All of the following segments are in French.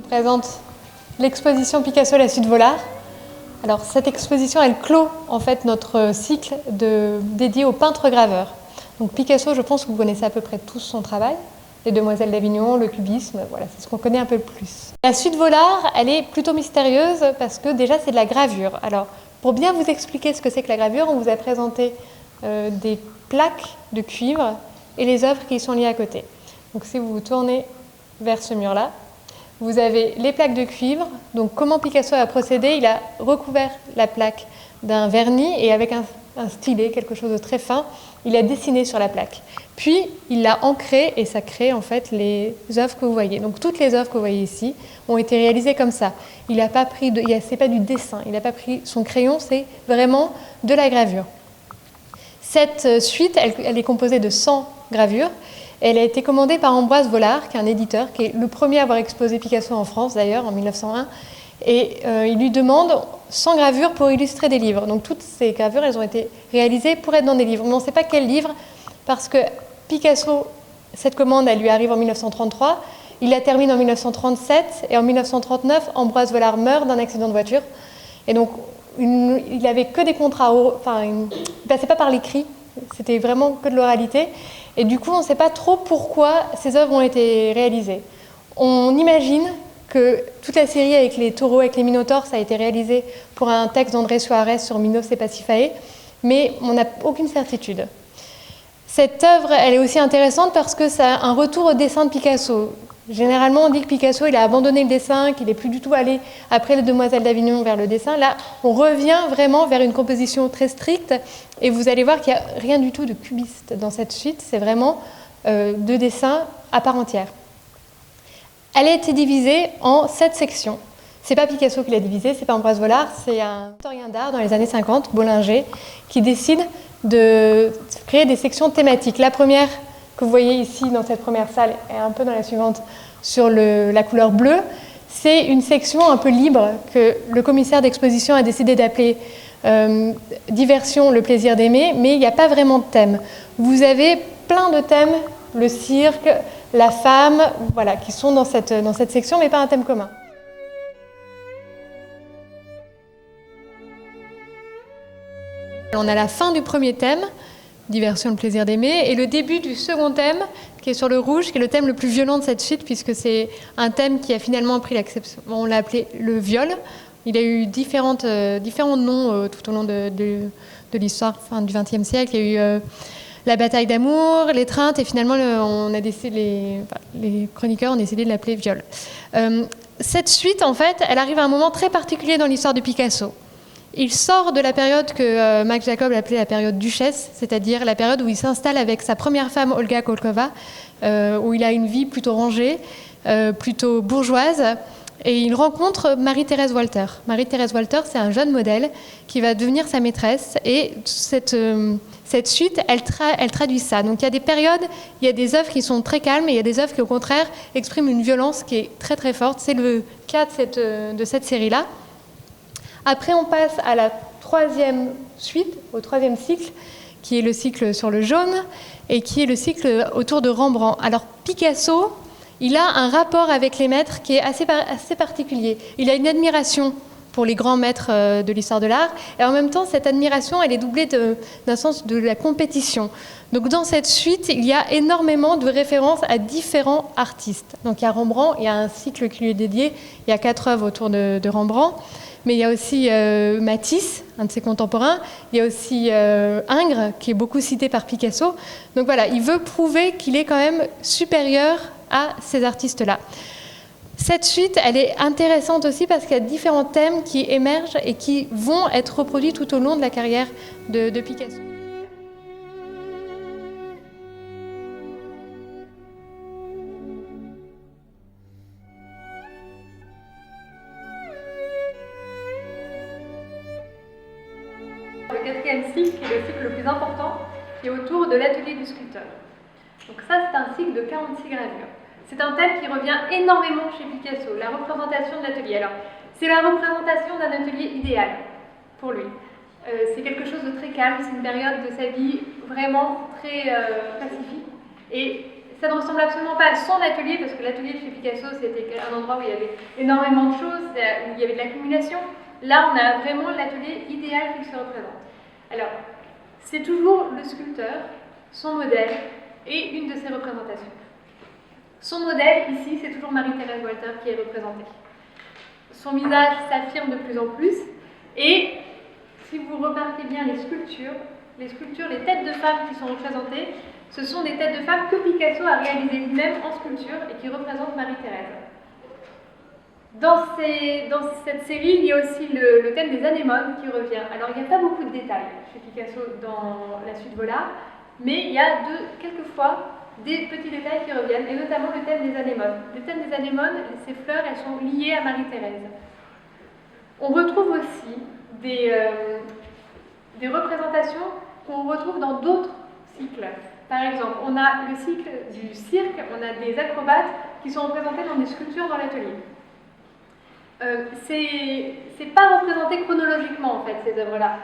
présente l'exposition Picasso La Suite Volard. Alors cette exposition, elle clôt en fait notre cycle dédié aux peintres-graveurs. Donc Picasso, je pense que vous connaissez à peu près tous son travail. Les Demoiselles d'Avignon, le cubisme, voilà, c'est ce qu'on connaît un peu plus. La Suite Volard, elle est plutôt mystérieuse parce que déjà c'est de la gravure. Alors pour bien vous expliquer ce que c'est que la gravure, on vous a présenté des plaques de cuivre et les œuvres qui y sont liées à côté. Donc si vous vous tournez vers ce mur-là, vous avez les plaques de cuivre. Donc comment Picasso a procédé? Il a recouvert la plaque d'un vernis et avec un stylet, quelque chose de très fin, il a dessiné sur la plaque. Puis il l'a ancré et ça crée en fait les œuvres que vous voyez. Donc toutes les œuvres que vous voyez ici ont été réalisées comme ça. Il n'a pas pris, c'est pas du dessin, il n'a pas pris son crayon, c'est vraiment de la gravure. Cette suite, elle est composée de 100 gravures. Elle a été commandée par Ambroise Vollard, qui est un éditeur, qui est le premier à avoir exposé Picasso en France d'ailleurs, en 1901. Et il lui demande 100 gravures pour illustrer des livres. Donc toutes ces gravures, elles ont été réalisées pour être dans des livres. Mais on ne sait pas quel livre, parce que Picasso, cette commande, elle lui arrive en 1933. Il la termine en 1937. Et en 1939, Ambroise Vollard meurt d'un accident de voiture. Et donc, il n'avait que des contrats, enfin, il ne passait pas par l'écrit. C'était vraiment que de l'oralité. Et du coup, on ne sait pas trop pourquoi ces œuvres ont été réalisées. On imagine que toute la série avec les taureaux, avec les minotaures, ça a été réalisé pour un texte d'André Suarez sur Minos et Pasiphae, mais on n'a aucune certitude. Cette œuvre, elle est aussi intéressante parce que c'est un retour au dessin de Picasso. Généralement, on dit que Picasso, il a abandonné le dessin, qu'il n'est plus du tout allé, après les Demoiselles d'Avignon, vers le dessin. Là, on revient vraiment vers une composition très stricte, et vous allez voir qu'il n'y a rien du tout de cubiste dans cette suite, c'est vraiment deux dessins à part entière. Elle a été divisée en 7 sections. Ce n'est pas Picasso qui l'a divisée, ce n'est pas Ambroise Vollard, c'est un historien d'art dans les années 50, Bollinger, qui décide de créer des sections thématiques. La première que vous voyez ici dans cette première salle et un peu dans la suivante sur la couleur bleue, c'est une section un peu libre que le commissaire d'exposition a décidé d'appeler Diversion, le plaisir d'aimer, mais il n'y a pas vraiment de thème. Vous avez plein de thèmes, le cirque, la femme, voilà, qui sont dans cette section, mais pas un thème commun. On a la fin du premier thème, Diversion, le plaisir d'aimer, et le début du second thème, qui est sur le rouge, qui est le thème le plus violent de cette suite, puisque c'est un thème qui a finalement pris l'acception. On l'a appelé le viol. Il a eu différents noms tout au long de l'histoire fin du XXe siècle. Il y a eu la bataille d'amour, l'étreinte, et finalement, les chroniqueurs ont décidé de l'appeler viol. Cette suite, en fait, elle arrive à un moment très particulier dans l'histoire de Picasso. Il sort de la période que Max Jacob appelait la période duchesse, c'est-à-dire la période où il s'installe avec sa première femme, Olga Kolkova, où il a une vie plutôt rangée, plutôt bourgeoise, et il rencontre Marie-Thérèse Walter. Marie-Thérèse Walter, c'est un jeune modèle qui va devenir sa maîtresse, et cette suite, elle traduit ça. Donc il y a des périodes, il y a des œuvres qui sont très calmes, et il y a des œuvres qui, au contraire, expriment une violence qui est très très forte. C'est le cas de cette série-là. Après, on passe à la troisième suite, au troisième cycle, qui est le cycle sur le jaune, et qui est le cycle autour de Rembrandt. Alors, Picasso, il a un rapport avec les maîtres qui est assez particulier. Il a une admiration pour les grands maîtres de l'histoire de l'art, et en même temps, cette admiration, elle est doublée d'un sens de la compétition. Donc, dans cette suite, il y a énormément de références à différents artistes. Donc, il y a Rembrandt, il y a un cycle qui lui est dédié, il y a 4 œuvres autour de Rembrandt. Mais il y a aussi Matisse, un de ses contemporains. Il y a aussi Ingres, qui est beaucoup cité par Picasso. Donc voilà, il veut prouver qu'il est quand même supérieur à ces artistes-là. Cette suite, elle est intéressante aussi parce qu'il y a différents thèmes qui émergent et qui vont être reproduits tout au long de la carrière de Picasso. Le quatrième cycle, qui est le cycle le plus important, qui est autour de l'atelier du sculpteur. Donc ça, c'est un cycle de 46 gravures. C'est un thème qui revient énormément chez Picasso, la représentation de l'atelier. Alors, c'est la représentation d'un atelier idéal pour lui. C'est quelque chose de très calme, c'est une période de sa vie vraiment très pacifique. Et ça ne ressemble absolument pas à son atelier, parce que l'atelier de chez Picasso, c'était un endroit où il y avait énormément de choses, où il y avait de l'accumulation. Là, on a vraiment l'atelier idéal qu'il se représente. Alors, c'est toujours le sculpteur, son modèle et une de ses représentations. Son modèle, ici, c'est toujours Marie-Thérèse Walter qui est représentée. Son visage s'affirme de plus en plus, et si vous remarquez bien les sculptures, les têtes de femmes qui sont représentées, ce sont des têtes de femmes que Picasso a réalisées lui-même en sculpture et qui représentent Marie-Thérèse. Dans cette série, il y a aussi le thème des anémones qui revient. Alors, il n'y a pas beaucoup de détails chez Picasso dans La Suite Volard, mais il y a quelquefois des petits détails qui reviennent, et notamment le thème des anémones. Le thème des anémones, ces fleurs, elles sont liées à Marie-Thérèse. On retrouve aussi des représentations qu'on retrouve dans d'autres cycles. Par exemple, on a le cycle du cirque, on a des acrobates qui sont représentés dans des sculptures dans l'atelier. C'est pas représenté chronologiquement en fait, ces œuvres-là.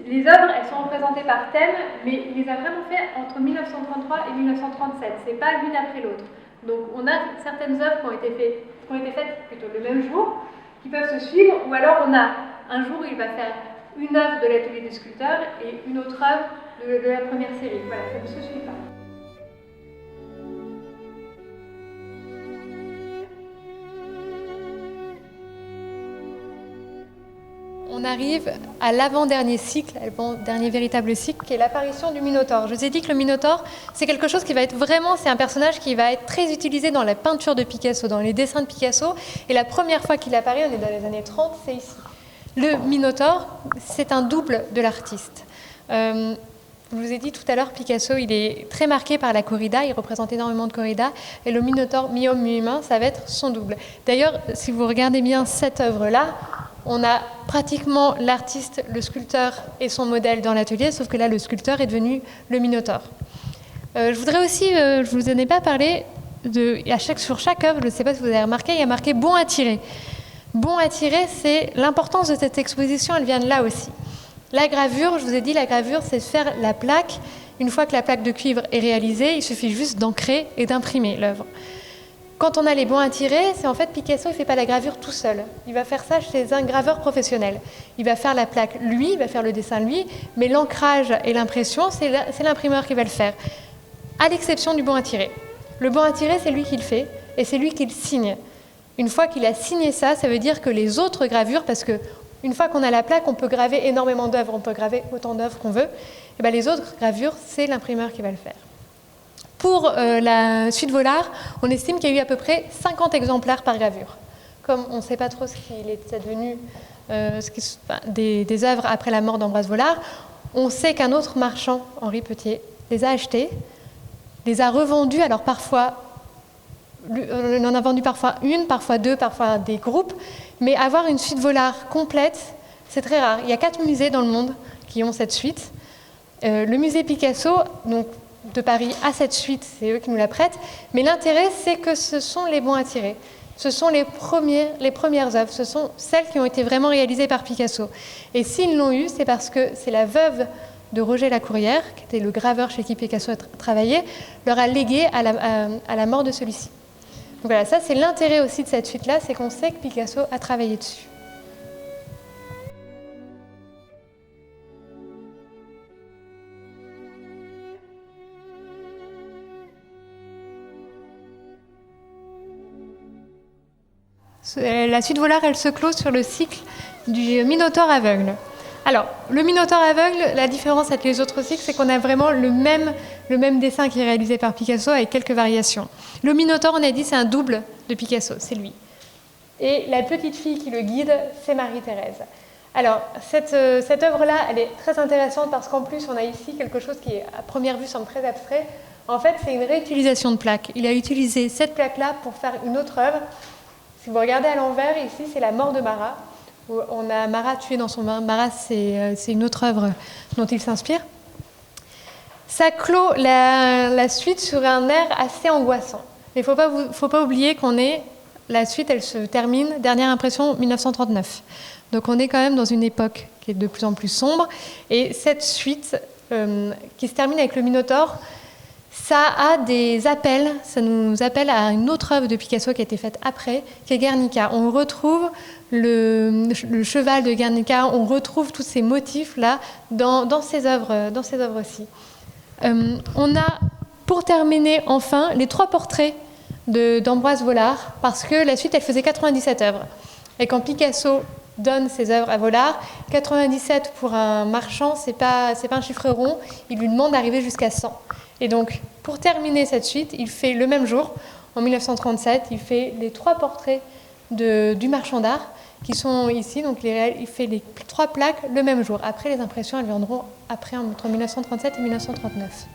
Les œuvres, elles sont représentées par thème, mais il les a vraiment fait entre 1933 et 1937. C'est pas l'une après l'autre. Donc on a certaines œuvres qui ont été faites plutôt le même jour, qui peuvent se suivre, ou alors on a un jour où il va faire une œuvre de l'atelier des sculpteurs et une autre œuvre de la première série. Voilà, ça ne se suit pas. On arrive à l'avant-dernier cycle, l'avant-dernier véritable cycle, qui est l'apparition du Minotaure. Je vous ai dit que le Minotaure, c'est quelque chose qui va être vraiment, c'est un personnage qui va être très utilisé dans la peinture de Picasso, dans les dessins de Picasso. Et la première fois qu'il apparaît, on est dans les années 30, c'est ici. Le Minotaure, c'est un double de l'artiste. Je vous ai dit tout à l'heure, Picasso, il est très marqué par la corrida, il représente énormément de corrida, et le Minotaure, mi-homme, mi-humain, ça va être son double. D'ailleurs, si vous regardez bien cette œuvre-là, on a pratiquement l'artiste, le sculpteur et son modèle dans l'atelier, sauf que là, le sculpteur est devenu le Minotaure. Je voudrais aussi, je ne vous en ai pas parlé, sur chaque œuvre, je ne sais pas si vous avez remarqué, il y a marqué « bon à tirer ». Bon à tirer, c'est l'importance de cette exposition, elle vient de là aussi. La gravure, je vous ai dit, la gravure, c'est faire la plaque. Une fois que la plaque de cuivre est réalisée, il suffit juste d'ancrer et d'imprimer l'œuvre. Quand on a les bons à tirer, c'est en fait Picasso, il ne fait pas la gravure tout seul. Il va faire ça chez un graveur professionnel. Il va faire la plaque lui, il va faire le dessin lui, mais l'ancrage et l'impression, c'est l'imprimeur qui va le faire, à l'exception du bon à tirer. Le bon à tirer, c'est lui qui le fait et c'est lui qui le signe. Une fois qu'il a signé ça, ça veut dire que les autres gravures, parce qu'une fois qu'on a la plaque, on peut graver énormément d'œuvres, on peut graver autant d'œuvres qu'on veut, et bien les autres gravures, c'est l'imprimeur qui va le faire. Pour la suite Volard, on estime qu'il y a eu à peu près 50 exemplaires par gravure. Comme on ne sait pas trop ce qu'il est devenu des œuvres après la mort d'Ambroise Vollard, on sait qu'un autre marchand, Henri Petier, les a achetées, les a revendues, alors parfois... On en a vendu parfois une, parfois deux, parfois des groupes, mais avoir une suite Volard complète, c'est très rare. Il y a 4 musées dans le monde qui ont cette suite. Le musée Picasso, donc, de Paris, a cette suite, c'est eux qui nous la prêtent, mais l'intérêt, c'est que ce sont les bons à tirer. Ce sont les premières œuvres, ce sont celles qui ont été vraiment réalisées par Picasso. Et s'ils l'ont eu, c'est parce que c'est la veuve de Roger Lacourière, qui était le graveur chez qui Picasso a travaillé, leur a légué à la mort de celui-ci. Donc voilà, ça c'est l'intérêt aussi de cette suite-là, c'est qu'on sait que Picasso a travaillé dessus. La suite Volard, elle se clôt sur le cycle du Minotaure aveugle. Alors, le Minotaure aveugle, la différence avec les autres cycles, c'est qu'on a vraiment le même dessin qui est réalisé par Picasso avec quelques variations. Le Minotaure, on a dit, c'est un double de Picasso, c'est lui. Et la petite fille qui le guide, c'est Marie-Thérèse. Alors, cette œuvre-là, elle est très intéressante parce qu'en plus, on a ici quelque chose qui, à première vue, semble très abstrait. En fait, c'est une réutilisation de plaques. Il a utilisé cette plaque-là pour faire une autre œuvre. Si vous regardez à l'envers, ici, c'est la mort de Marat. Où on a Marat tué dans son bain. Marat, c'est une autre œuvre dont il s'inspire. Ça clôt la suite sur un air assez angoissant. Mais il ne faut pas oublier la suite, elle se termine, dernière impression, 1939. Donc on est quand même dans une époque qui est de plus en plus sombre. Et cette suite, qui se termine avec le Minotaure, ça a des appels, ça nous appelle à une autre œuvre de Picasso qui a été faite après, qui est Guernica. On retrouve le cheval de Guernica, on retrouve tous ces motifs-là dans ces œuvres-ci. On a, pour terminer enfin, les 3 portraits d'Ambroise Vollard, parce que la suite, elle faisait 97 œuvres. Et quand Picasso donne ses œuvres à Vollard, 97 pour un marchand, c'est pas un chiffre rond, il lui demande d'arriver jusqu'à 100. Et donc, pour terminer cette suite, il fait le même jour, en 1937, il fait les 3 portraits du marchand d'art qui sont ici. Donc, il fait les 3 plaques le même jour. Après, les impressions, elles viendront après, entre 1937 et 1939.